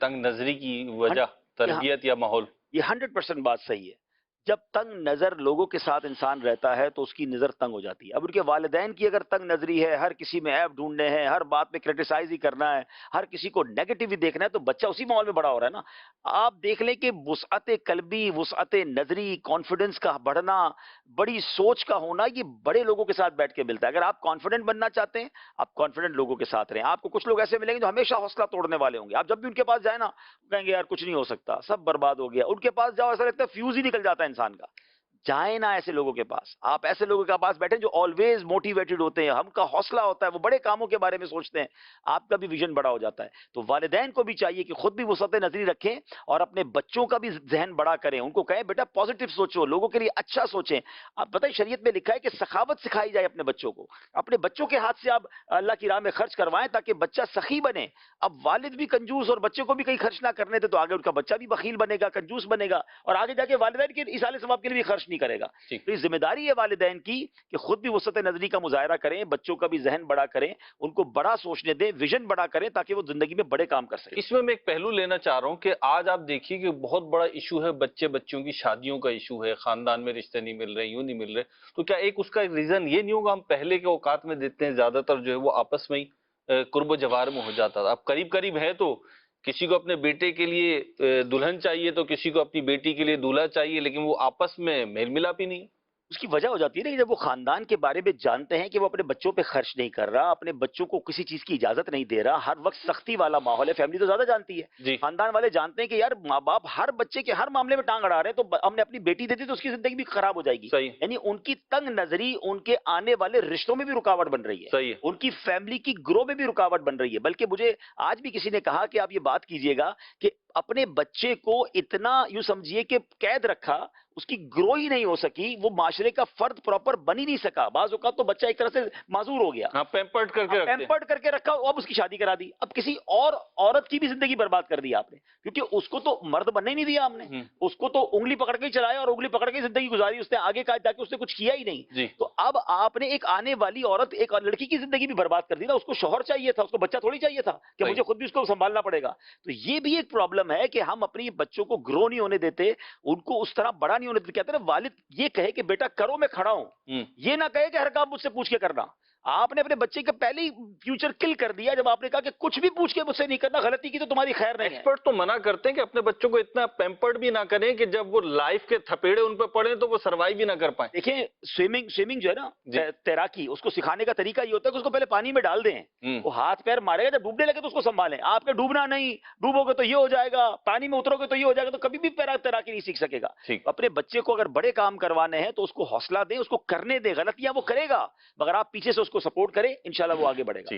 तंग नजरी की हन वजह, यहाँ तरबियत या माहौल? ये 100% बात सही है। जब तंग नज़र लोगों के साथ इंसान रहता है, तो उसकी नज़र तंग हो जाती है। अब उनके वालिदैन की अगर तंग नज़री है, हर किसी में ऐब ढूँढने हैं, हर बात में क्रिटिसाइज़ ही करना है, हर किसी को नेगेटिव ही देखना है, तो बच्चा उसी माहौल में बड़ा हो रहा है ना। आप देख लें कि वुसअत क़ल्बी, वुसअत नज़री, कॉन्फिडेंस का बढ़ना, बड़ी सोच का होना, ये बड़े लोगों के साथ बैठ के मिलता है। अगर आप कॉन्फिडेंट बनना चाहते हैं, आप कॉन्फिडेंट लोगों के साथ रहें। आपको कुछ लोग ऐसे मिलेंगे जो हमेशा हौसला तोड़ने वाले होंगे। आप जब भी उनके पास जाएँ ना, कहेंगे यार कुछ नहीं हो सकता, सब बर्बाद हो गया। उनके पास जाओ ऐसा लगता है फ्यूज़ ही निकल जाता है इंसान का। जाए ना ऐसे लोगों के पास। आप ऐसे लोगों के पास बैठे जो ऑलवेज़ मोटिवेटेड होते हैं, हमका हौसला होता है, वो बड़े कामों के बारे में सोचते हैं, आपका भी विज़न बड़ा हो जाता है। तो वालिदैन को भी चाहिए कि खुद भी वुसअत नज़री रखें और अपने बच्चों का भी ज़हन बड़ा करें। उनको कहें बेटा पॉज़िटिव सोचो, लोगों के लिए अच्छा सोचें। आप पता है शरीयत में लिखा है कि सखावत सिखाई जाए अपने बच्चों को। अपने बच्चों के हाथ से आप अल्लाह की राह में खर्च करवाएँ ताकि बच्चा सखी बने। अब वालिद भी कंजूस और बच्चे को भी कहीं खर्च ना करने दें, तो आगे उनका बच्चा भी बख़ील बनेगा, कंजूस बनेगा और आगे जाके वालिदैन के इसाले सवाब के लिए भी खर्च नहीं करेगा। ठीक। तो ये ज़िम्मेदारी है वालिदैन की कि खुद भी वुसअत नज़री का मुज़ाहिरा करें, बच्चों का भी ज़हन बड़ा करें, उनको बड़ा सोचने दें, विज़न बड़ा करें ताकि वो ज़िंदगी में बड़े काम कर सकें। इसमें मैं एक पहलू लेना चाह रहा हूँ कि आज आप देखिए कि बहुत बड़ा इशू है, बच्चों की शादियों का इशू है, खानदान में रिश्ते नहीं मिल रहे, यूं नहीं मिल रहे। तो क्या एक उसका रीजन ये नहीं होगा, हम पहले के औकात में देखते हैं ज्यादातर जो है वो आपस में ही कुर्ब जवार में हो जाता था। अब करीब करीब है तो किसी को अपने बेटे के लिए दुल्हन चाहिए, तो किसी को अपनी बेटी के लिए दूल्हा चाहिए, लेकिन वो आपस में मेल मिलाप ही नहीं है। उसकी वजह हो जाती है ना कि जब वो खानदान के बारे में जानते हैं कि वो अपने बच्चों पे खर्च नहीं कर रहा, अपने बच्चों को किसी चीज़ की इजाज़त नहीं दे रहा, हर वक़्त सख्ती वाला माहौल है, फैमिली तो ज़्यादा जानती है। जी। खानदान वाले जानते हैं कि यार माँ-बाप हर बच्चे के हर मामले में टाँग अड़ा रहे हैं, तो हमने अपनी बेटी दे दी तो उसकी ज़िंदगी भी खराब हो जाएगी। सही है। यानी उनकी तंग नज़री उनके आने वाले रिश्तों में भी रुकावट बन रही है। सही है। उनकी फैमिली की ग्रो में भी रुकावट बन रही है। बल्कि मुझे आज भी किसी ने कहा कि आप ये बात कीजिएगा कि अपने बच्चे को इतना यूँ समझिए कि कैद रखा, उसकी ग्रो ही नहीं हो सकी, वो माशरे का फर्द प्रॉपर बन ही नहीं सका। बाज़ औक़ात तो बच्चा एक तरह से माज़ूर हो गया। हाँ, पैम्पर्ड करके रखते हैं। पैम्पर्ड करके रखा, अब उसकी शादी करा दी। अब किसी और औरत की भी ज़िंदगी बर्बाद कर दी आपने, क्योंकि उसको तो मर्द बनने ही नहीं दिया हमने। हम्म। उसको तो उँगली पकड़ के ही चलाया और उँगली पकड़ के ही ज़िंदगी गुज़ारी उसने, आगे का जाके उसने कुछ किया ही नहीं। जी। तो अब आपने एक आने वाली औरत, एक लड़की की ज़िंदगी भी बर्बाद कर दी ना, उसको शौहर चाहिए था, उसको बच्चा थोड़ी चाहिए था कि सही। मुझे खुद भी उसको सँभालना पड़ेगा। तो ये भी एक प्रॉब्लम है कि हम अपनी बच्चों को ग्रो नहीं होने देते, उनको उस तरह बड़ा नहीं होने देते। कहते हैं ना वालिद ये कहे कि बेटा करो मैं खड़ा हूँ, हम्म। ये ना कहे कि हर काम मुझसे पूछ के करना। आपने अपने बच्चे का पहले ही फ्यूचर किल कर दिया जब आपने कहा कि कुछ भी पूछ के मुझसे नहीं करना, गलती की तो तुम्हारी खैर नहीं है। एक्सपर्ट तो मना करते हैं कि अपने बच्चों को इतना पैम्पर्ड भी ना करें कि जब वो लाइफ के थपेड़े उन पे पड़े तो वो सर्वाइव भी ना कर पाए। देखिए स्विमिंग स्विमिंग जो है ना, जी। तैराकी, उसको सिखाने का तरीका ये होता है कि उसको पहले पानी में डाल दें। हम्म। वो हाथ पैर मारेगा, जब डूबने लगे तो उसको संभालें। आपके डूबना नहीं, डूबोगे तो ये हो जाएगा, पानी में उतरोगे तो ये हो जाएगा, तो कभी भी तैराकी नहीं सीख सकेगा। ठीक। तो अपने बच्चे को अगर बड़े काम करवाने हैं तो उसको हौसला दें, उसको करने दें। गलतियां वो करेगा, मगर आप पीछे से उसको सपोर्ट करें, इंशाल्लाह वो आगे बढ़ेगा।